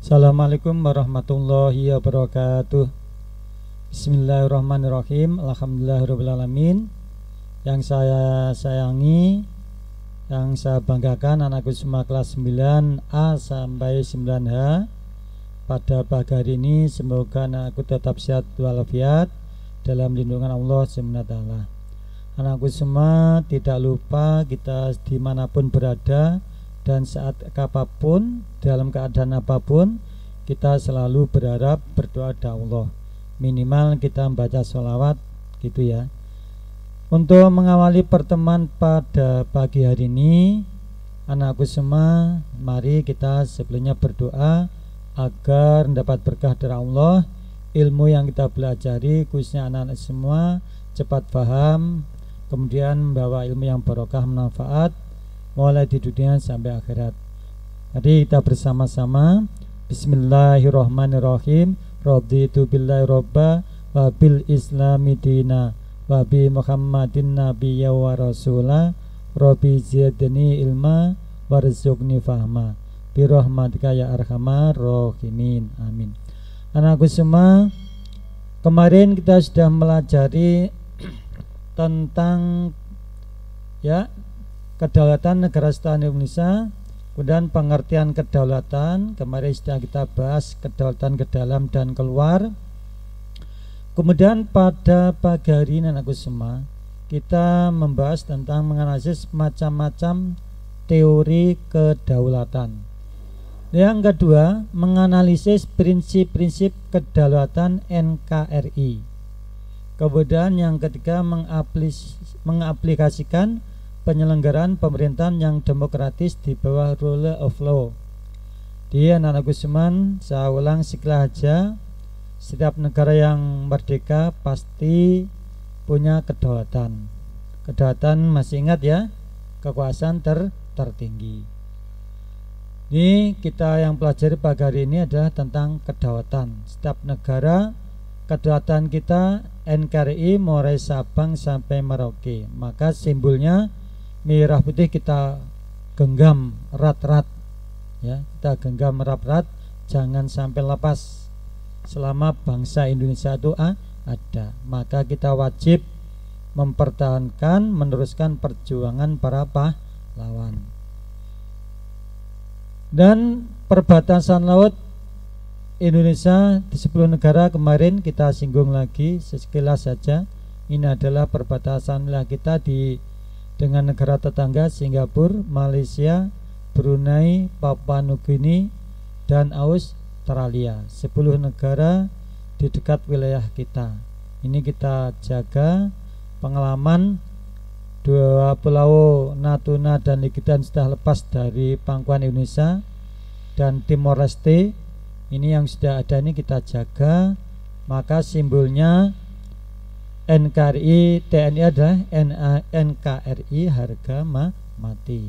Assalamualaikum warahmatullahi wabarakatuh. Bismillahirrahmanirrahim. Alhamdulillahirrahmanirrahim. Yang saya sayangi, yang saya banggakan, anakku semua kelas 9A sampai 9H. Pada pagi hari ini semoga anakku tetap sehat walafiat dalam lindungan Allah SWT. Anakku semua, tidak lupa kita dimanapun berada dan saat apapun, dalam keadaan apapun, kita selalu berharap berdoa kepada Allah. Minimal kita membaca sholawat gitu ya. Untuk mengawali pertemuan pada pagi hari ini, anakku semua, mari kita sebelumnya berdoa agar mendapat berkah dari Allah. Ilmu yang kita pelajari, khususnya anak-anak semua, cepat paham, kemudian membawa ilmu yang barokah, manfaat mulai di dunia sampai akhirat. Mari kita bersama-sama. Bismillahirrahmanirrahim. Raditu billahi robba wa bil islami dina wa bi muhammadin nabiyya wa rasula rabbi zidni ilma warzuqni fahma bi rahmatika ya arhamar rahimin. Amin. Anakku semua, kemarin kita sudah melajari tentang kedaulatan negara Kesatuan Indonesia, kemudian pengertian kedaulatan. Kemarin sudah kita bahas kedaulatan ke dalam dan keluar. Kemudian pada pagi hari ini anakku semua, kita membahas tentang menganalisis macam-macam teori kedaulatan. Yang kedua, menganalisis prinsip-prinsip kedaulatan NKRI. Kemudian yang ketiga, mengaplikasikan penyelenggaraan pemerintahan yang demokratis di bawah rule of law. Di anak-anakku semua, saya ulang sekali aja, setiap negara yang merdeka pasti punya kedaulatan. Kedaulatan masih ingat ya, kekuasaan tertinggi. Ini kita yang pelajari pagi hari ini adalah tentang kedaulatan. Setiap negara, kedaulatan kita NKRI mulai Sabang sampai Merauke. Maka simbolnya merah putih kita genggam erat-erat ya, kita genggam erat-erat, jangan sampai lepas selama bangsa Indonesia itu ada. Maka kita wajib mempertahankan, meneruskan perjuangan para pahlawan. Dan perbatasan laut Indonesia di 10 negara kemarin kita singgung lagi sekilas saja. Ini adalah perbatasan wilayah kita dengan negara tetangga Singapura, Malaysia, Brunei, Papua Nugini, dan Australia. 10 negara di dekat wilayah kita. Ini kita jaga. Pengalaman 2 pulau Natuna dan Legidan sudah lepas dari pangkuan Indonesia, dan Timor Leste ini yang sudah ada, ini kita jaga. Maka simbolnya NKRI TNI adalah NKRI harga mati.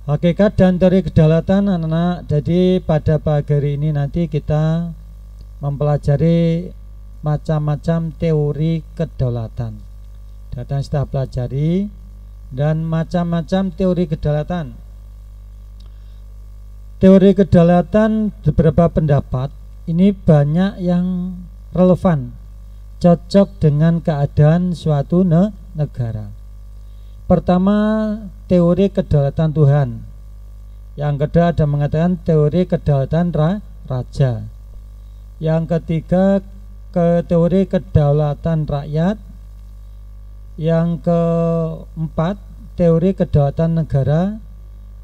Hakikat dan teori kedaulatan anak-anak. Jadi pada pagi hari ini nanti kita mempelajari macam-macam teori kedaulatan. Datang sudah pelajari, dan macam-macam teori kedaulatan. Teori kedaulatan beberapa pendapat ini banyak yang relevan, cocok dengan keadaan suatu negara. Pertama, teori kedaulatan Tuhan. Yang kedua ada mengatakan teori kedaulatan raja. Yang ketiga teori kedaulatan rakyat. Yang keempat teori kedaulatan negara.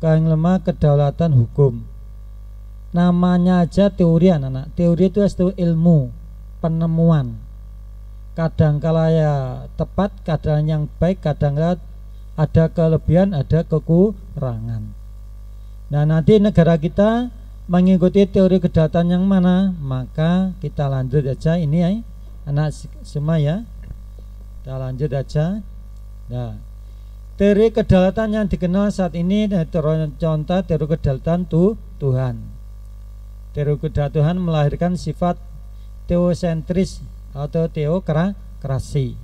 Yang kelima kedaulatan hukum. Namanya aja teori anak-anak. Teori itu adalah ilmu, penemuan. Kadangkala ya tepat, kadang yang baik, kadangkala ada kelebihan, ada kekurangan. Nah, nanti negara kita mengikuti teori kedaulatan yang mana, maka kita lanjut aja ini ya, anak semua ya. Kita lanjut aja. Nah, teori kedaulatan yang dikenal saat ini contoh teori kedaulatan Tuhan. Teori kedaulatan Tuhan melahirkan sifat teosentris atau teokrasi.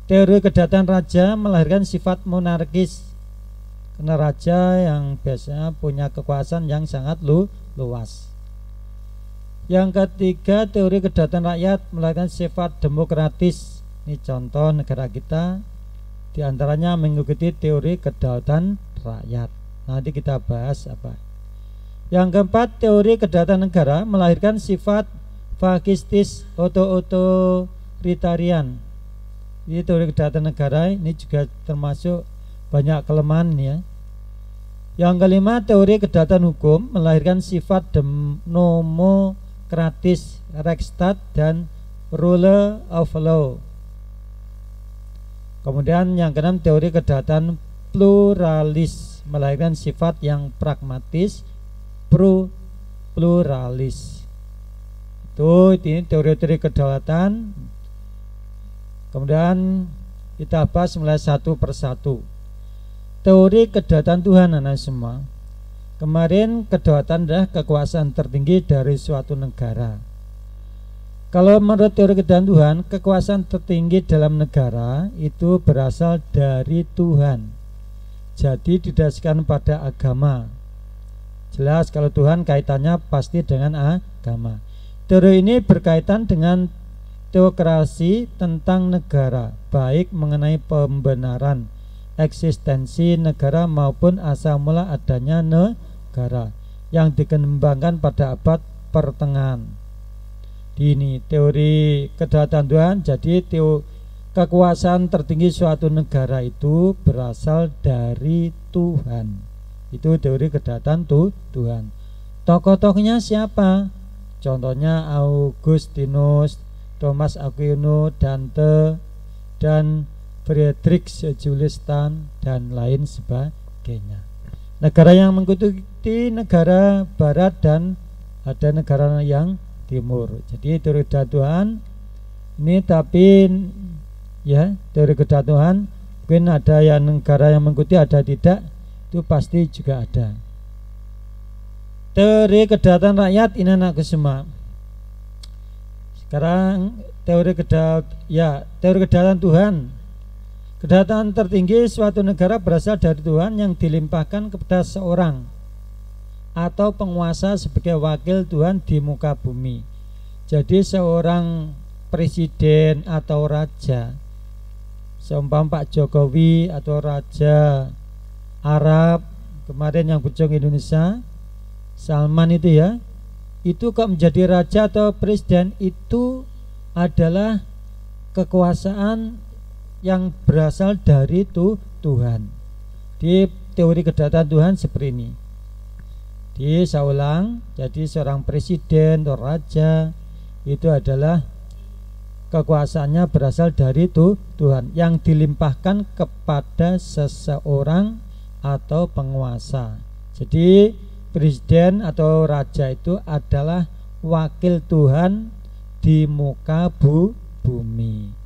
Teori kedaulatan raja melahirkan sifat monarkis. karena raja yang biasanya punya kekuasaan yang sangat luas. Yang ketiga, teori kedaulatan rakyat melahirkan sifat demokratis. Ini contoh negara kita, diantaranya mengikuti teori kedaulatan rakyat. Nanti kita bahas apa. Yang keempat, teori kedaulatan negara melahirkan sifat fakistis, otoritarian. Ini teori kedaulatan negara ini juga termasuk banyak kelemahan ya. Yang kelima, teori kedaulatan hukum melahirkan sifat demokratis, Rechtsstaat dan rule of law. Kemudian yang keenam, teori kedaulatan pluralis melahirkan sifat yang pragmatis, pluralis. Ini teori-teori kedaulatan. Kemudian kita bahas mulai satu persatu. Teori kedaulatan Tuhan, anak semua. Kemarin kedaulatan adalah kekuasaan tertinggi dari suatu negara. Kalau menurut teori kedaulatan Tuhan, kekuasaan tertinggi dalam negara itu berasal dari Tuhan. Jadi didasarkan pada agama. Jelas kalau Tuhan kaitannya pasti dengan agama. Teori ini berkaitan dengan teokrasi tentang negara, baik mengenai pembenaran eksistensi negara maupun asal mula adanya negara yang dikembangkan pada abad pertengahan. Ini teori kedaulatan Tuhan. Jadi kekuasaan tertinggi suatu negara itu berasal dari Tuhan. Itu teori kedaulatan Tuhan. Tokoh-tokohnya siapa? Contohnya Augustinus, Thomas Aquinas, Dante, dan Friedrich Juliustan, dan lain sebagainya. Negara yang mengikuti negara barat dan ada negara yang timur. Jadi teori kedaulatan Tuhan ini, tapi ya teori kedaulatan Tuhan mungkin ada yang negara yang mengikuti, ada tidak, itu pasti juga ada. Teori kedaulatan rakyat ini anakku semua. Sekarang teori kedaulatan Tuhan. Kedaulatan tertinggi suatu negara berasal dari Tuhan yang dilimpahkan kepada seorang atau penguasa sebagai wakil Tuhan di muka bumi. Jadi seorang presiden atau raja, seumpama Pak Jokowi atau raja Arab kemarin yang berkunjung Indonesia, Salman itu ya, itu kok menjadi raja atau presiden, itu adalah kekuasaan yang berasal dari Tuhan. Di teori kedaulatan Tuhan seperti ini. Saya ulang, jadi seorang presiden atau raja itu adalah kekuasaannya berasal dari Tuhan yang dilimpahkan kepada seseorang atau penguasa. Jadi presiden atau raja itu adalah wakil Tuhan di muka bumi.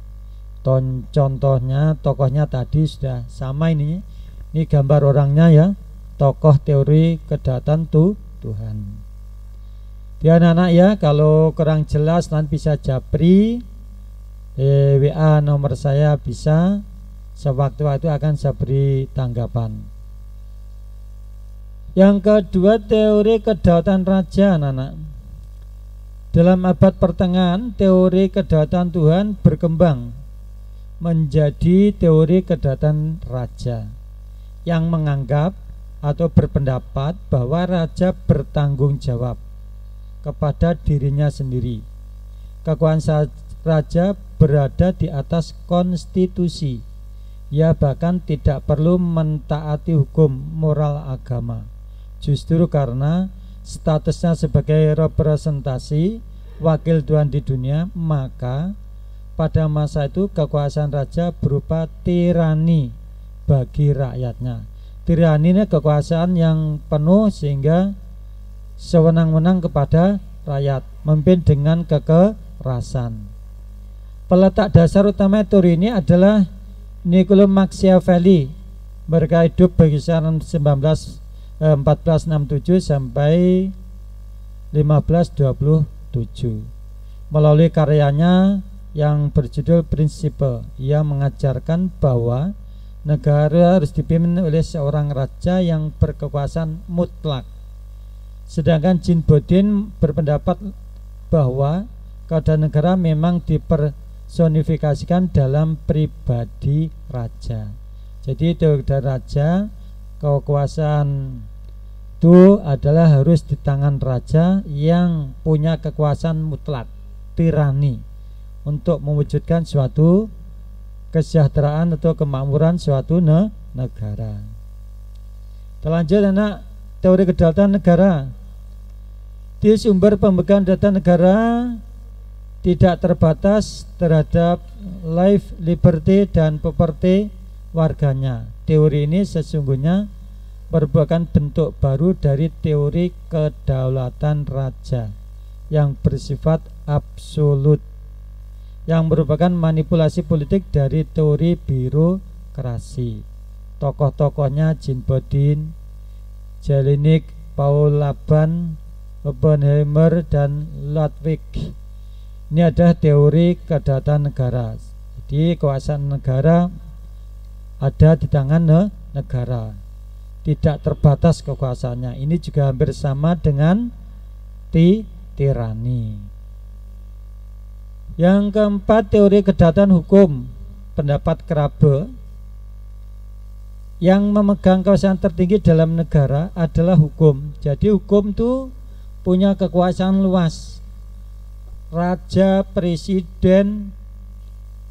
Contohnya, tokohnya tadi sudah sama ini gambar orangnya ya, tokoh teori kedaulatan Tuhan. Dia anak-anak ya, kalau kurang jelas nanti bisa japri, WA nomor saya bisa, sewaktu-waktu akan saya beri tanggapan. Yang kedua, teori kedaulatan raja, anak-anak. Dalam abad pertengahan, teori kedaulatan Tuhan berkembang menjadi teori kedaulatan raja yang menganggap atau berpendapat bahwa raja bertanggung jawab kepada dirinya sendiri. Kekuasaan raja berada di atas konstitusi. Ia bahkan tidak perlu mentaati hukum moral agama. Justru karena statusnya sebagai representasi wakil Tuhan di dunia, maka pada masa itu kekuasaan raja berupa tirani bagi rakyatnya. Tirani ini kekuasaan yang penuh sehingga sewenang-wenang kepada rakyat, memimpin dengan kekerasan. Peletak dasar utama teori ini adalah Niccolò Machiavelli. Mereka hidup berkisaran 1467 sampai 1527. Melalui karyanya yang berjudul Principe, ia mengajarkan bahwa negara harus dipimpin oleh seorang raja yang berkekuasaan mutlak. Sedangkan Jin Bodin berpendapat bahwa keadaan negara memang dipersonifikasikan dalam pribadi raja. Jadi teori raja, kekuasaan itu adalah harus di tangan raja yang punya kekuasaan mutlak, tirani, untuk mewujudkan suatu kesejahteraan atau kemakmuran suatu negara. Terlanjut anak, teori kedaulatan negara. Di sumber pemegang data negara tidak terbatas terhadap life, liberty, dan property warganya. Teori ini sesungguhnya merupakan bentuk baru dari teori kedaulatan raja yang bersifat absolut, yang merupakan manipulasi politik dari teori birokrasi. Tokoh-tokohnya Jin Bodin, Jelinek, Paul Laban, Oppenheimer, dan Ludwig. Ini adalah teori kedaulatan negara. Jadi kekuasaan negara ada di tangan negara, tidak terbatas kekuasaannya. Ini juga hampir sama dengan tirani. Yang keempat, teori kedaulatan hukum. Pendapat Krabbe, yang memegang kekuasaan tertinggi dalam negara adalah hukum. Jadi hukum itu punya kekuasaan luas. Raja, presiden,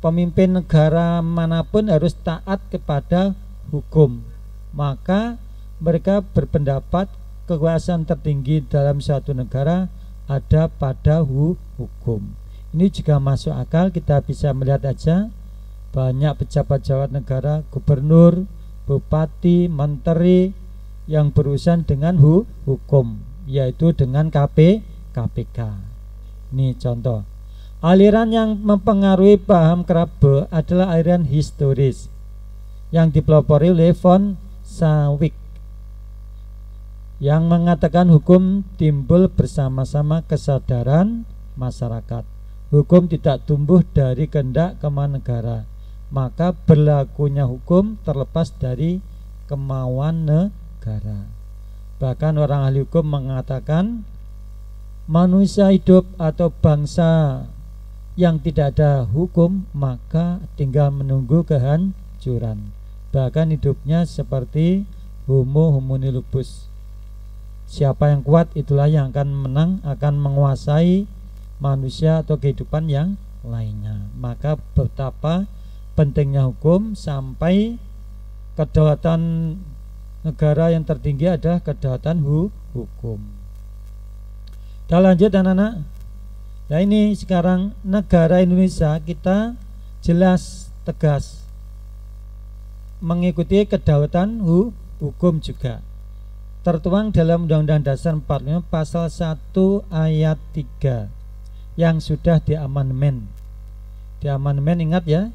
pemimpin negara manapun harus taat kepada hukum. Maka mereka berpendapat kekuasaan tertinggi dalam suatu negara ada pada hukum. Ini juga masuk akal. Kita bisa melihat aja banyak pejabat-pejabat negara, gubernur, bupati, menteri yang berurusan dengan hukum, yaitu dengan KPK. Ini contoh. Aliran yang mempengaruhi paham Krabbe adalah aliran historis yang dipelopori oleh von Sawick, yang mengatakan hukum timbul bersama-sama kesadaran masyarakat. Hukum tidak tumbuh dari kehendak kemauan negara, maka berlakunya hukum terlepas dari kemauan negara. Bahkan orang ahli hukum mengatakan manusia hidup atau bangsa yang tidak ada hukum maka tinggal menunggu kehancuran. Bahkan hidupnya seperti homo homini lupus. Siapa yang kuat itulah yang akan menang, akan menguasai manusia atau kehidupan yang lainnya. Maka betapa pentingnya hukum sampai kedaulatan negara yang tertinggi adalah kedaulatan hukum. Kita lanjut anak-anak. Nah ini sekarang negara Indonesia kita jelas tegas mengikuti kedaulatan hukum juga. Tertuang dalam Undang-Undang Dasar 45 pasal 1 ayat 3 yang sudah diamandemen. Diamandemen, ingat ya,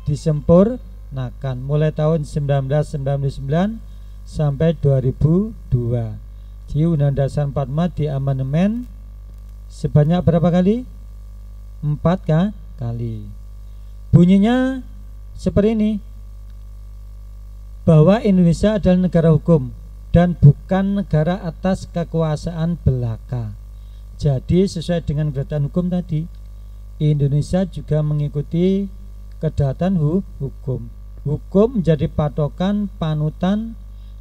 disempurnakan mulai tahun 1999 sampai 2002. Di Undang-Undang Dasar 45 diamandemen sebanyak berapa kali? 4 kali. Bunyinya seperti ini, bahwa Indonesia adalah negara hukum dan bukan negara atas kekuasaan belaka. Jadi sesuai dengan kedaulatan hukum tadi, Indonesia juga mengikuti kedaulatan hukum. Hukum menjadi patokan, panutan,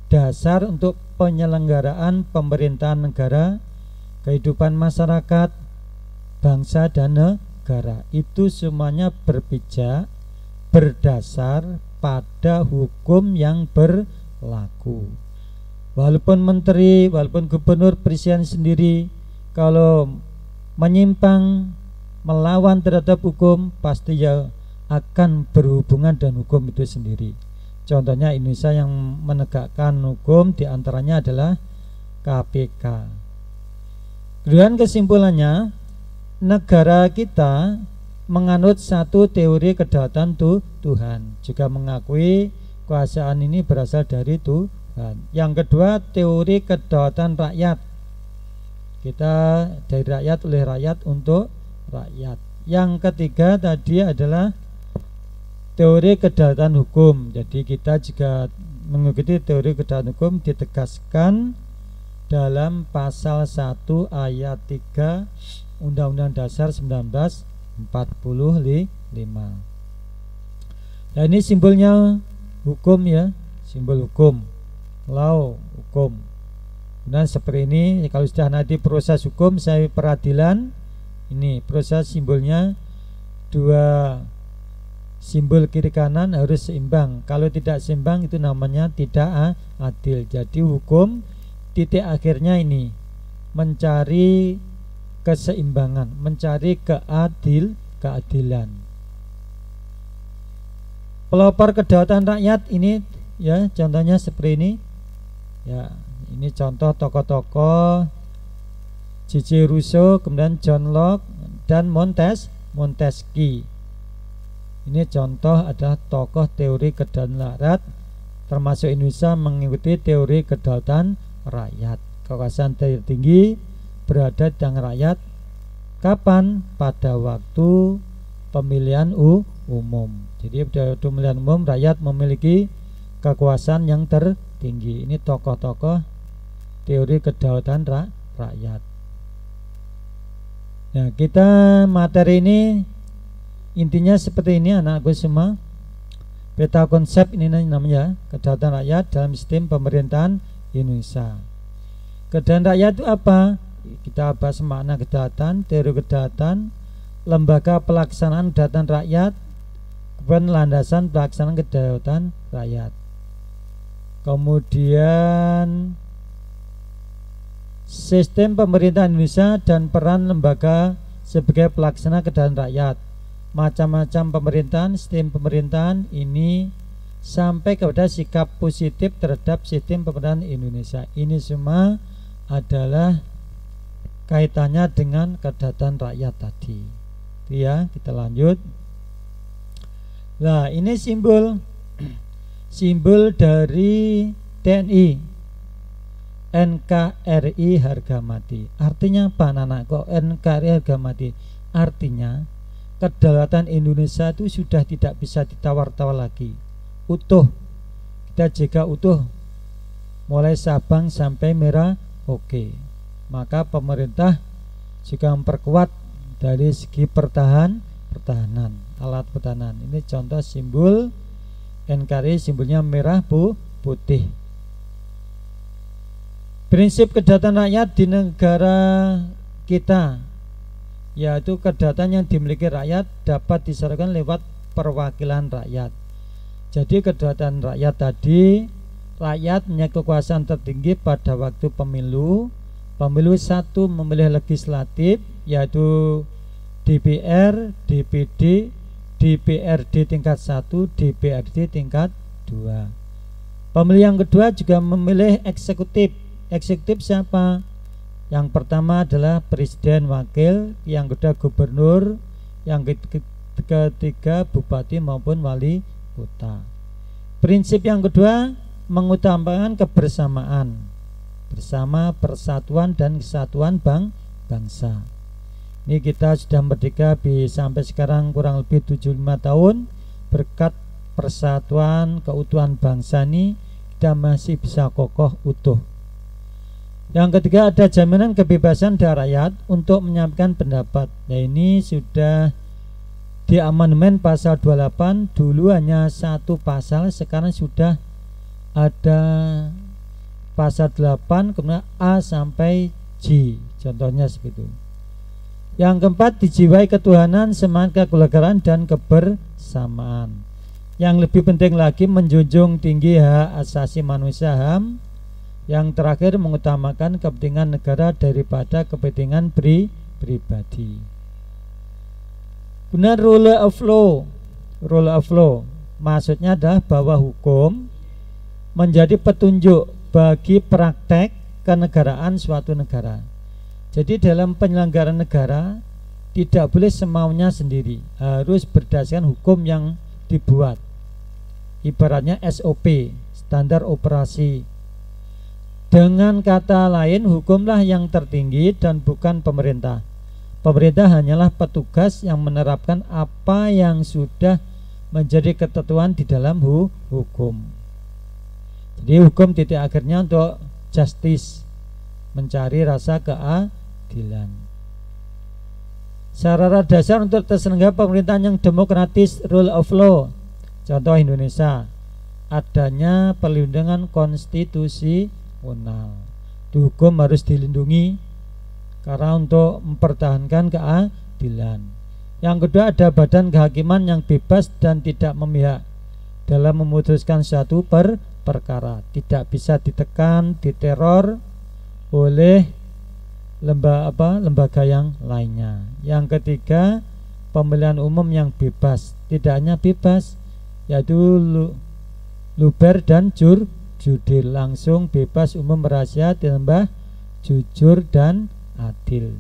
dasar untuk penyelenggaraan pemerintahan negara, kehidupan masyarakat, bangsa dan negara. Itu semuanya berpijak berdasar pada hukum yang berlaku. Walaupun menteri, walaupun gubernur, presiden sendiri kalau menyimpang, melawan terhadap hukum, pasti ya akan berhubungan dengan hukum itu sendiri. Contohnya Indonesia yang menegakkan hukum diantaranya adalah KPK. Kemudian kesimpulannya, negara kita menganut satu teori kedaulatan Tuhan, juga mengakui kekuasaan ini berasal dari Tuhan. Yang kedua, teori kedaulatan rakyat. Kita dari rakyat, oleh rakyat, untuk rakyat. Yang ketiga tadi adalah teori kedaulatan hukum. Jadi kita juga mengikuti teori kedaulatan hukum ditegaskan dalam pasal 1 ayat 3 Undang-Undang Dasar 1945. Nah, ini simbolnya hukum ya, simbol hukum, law, hukum. Dan seperti ini, kalau sudah nanti proses hukum saya peradilan, ini proses simbolnya dua simbol kiri kanan harus seimbang. Kalau tidak seimbang itu namanya tidak adil. Jadi hukum titik akhirnya ini mencari keseimbangan, mencari keadilan. Pelopor kedaulatan rakyat ini ya, contohnya seperti ini. Ya, ini contoh tokoh-tokoh C.C. Rousseau, kemudian John Locke dan Montesquieu. Ini contoh adalah tokoh teori kedaulatan rakyat, termasuk Indonesia mengikuti teori kedaulatan rakyat. Kekuasaan tertinggi berada di tangan rakyat. Kapan? Pada waktu pemilihan umum. Jadi pada waktu pemilihan umum rakyat memiliki kekuasaan yang tertinggi. Ini tokoh-tokoh teori kedaulatan rakyat. Nah, kita materi ini intinya seperti ini anak-anakku semua. Peta konsep ini namanya kedaulatan rakyat dalam sistem pemerintahan Indonesia. Kedaulatan rakyat itu apa? Kita bahas makna kedaulatan, teori kedaulatan, lembaga pelaksanaan kedaulatan rakyat, kemudian landasan pelaksanaan kedaulatan rakyat. Kemudian sistem pemerintahan Indonesia dan peran lembaga sebagai pelaksana kedaulatan rakyat. Macam-macam pemerintahan, sistem pemerintahan ini sampai kepada sikap positif terhadap sistem pemerintahan Indonesia. Ini semua adalah kaitannya dengan kedaulatan rakyat tadi. Ya, kita lanjut. Nah, ini simbol dari TNI. NKRI harga mati. Artinya apa anak-anak? Kok NKRI harga mati? Artinya kedaulatan Indonesia itu sudah tidak bisa ditawar-tawar lagi. Utuh. Kita jaga utuh. Mulai Sabang sampai Merauke. Maka pemerintah juga memperkuat dari segi pertahanan, alat pertahanan. Ini contoh simbol NKRI, simbolnya merah putih. Prinsip kedaulatan rakyat di negara kita, yaitu kedaulatan yang dimiliki rakyat dapat disalurkan lewat perwakilan rakyat. Jadi kedaulatan rakyat tadi, rakyat punya kekuasaan tertinggi pada waktu pemilu. Pemilu satu memilih legislatif, yaitu DPR, DPD, DPRD tingkat 1, DPRD tingkat 2. Pemilu yang kedua juga memilih eksekutif. Eksekutif siapa? Yang pertama adalah presiden wakil, yang kedua gubernur, yang ketiga bupati maupun wali kota. Prinsip yang kedua mengutamakan kebersamaan, bersama persatuan dan kesatuan bangsa. Ini kita sudah merdeka sampai sekarang kurang lebih 75 tahun. Berkat persatuan keutuhan bangsa ini kita masih bisa kokoh utuh. Yang ketiga ada jaminan kebebasan dari rakyat untuk menyampaikan pendapat. Nah, ini sudah di amandemen pasal 28. Dulu hanya satu pasal, sekarang sudah ada pasal 8 kemudian A sampai J. Contohnya seperti itu. Yang keempat dijiwai ketuhanan, semangat kekeluargaan dan kebersamaan. Yang lebih penting lagi menjunjung tinggi hak asasi manusia, HAM. Yang terakhir mengutamakan kepentingan negara daripada kepentingan pribadi. Benar, rule of law. Rule of law maksudnya adalah bahwa hukum menjadi petunjuk bagi praktek kenegaraan suatu negara. Jadi dalam penyelenggaraan negara tidak boleh semaunya sendiri, harus berdasarkan hukum yang dibuat. Ibaratnya SOP, standar operasi. Dengan kata lain, hukumlah yang tertinggi dan bukan pemerintah. Pemerintah hanyalah petugas yang menerapkan apa yang sudah menjadi ketentuan di dalam hukum. Jadi hukum titik akhirnya untuk justice, mencari rasa keadilan. Syarat dasar untuk terselenggara pemerintahan yang demokratis, rule of law. Contoh Indonesia, adanya perlindungan konstitusional. Hukum harus dilindungi karena untuk mempertahankan keadilan. Yang kedua, ada badan kehakiman yang bebas dan tidak memihak dalam memutuskan suatu perkara, tidak bisa ditekan, diteror oleh lembaga yang lainnya. Yang ketiga, pemilihan umum yang bebas, tidak hanya bebas, yaitu luber dan jurdil, langsung, bebas, umum, rahasia, ditambah jujur dan adil.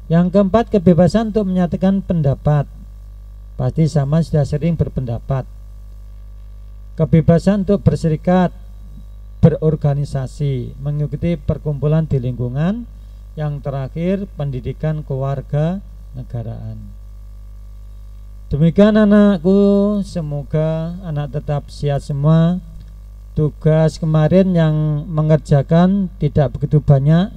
Yang keempat, kebebasan untuk menyatakan pendapat, pasti sama sudah sering berpendapat. Kebebasan untuk berserikat, berorganisasi, mengikuti perkumpulan di lingkungan. Yang terakhir, pendidikan keluarga negaraan. Demikian anakku, semoga anak tetap sehat semua. Tugas kemarin yang mengerjakan tidak begitu banyak,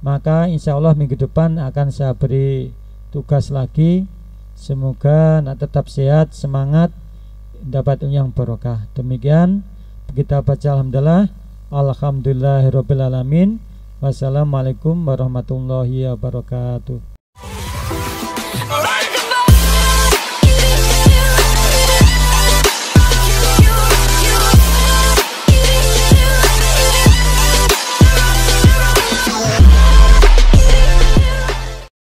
maka insya Allah minggu depan akan saya beri tugas lagi. Semoga anak tetap sehat, semangat, dapat yang barokah. Demikian kita baca alhamdulillah, alhamdulillahirabbil alamin. Wassalamualaikum warahmatullahi wabarakatuh.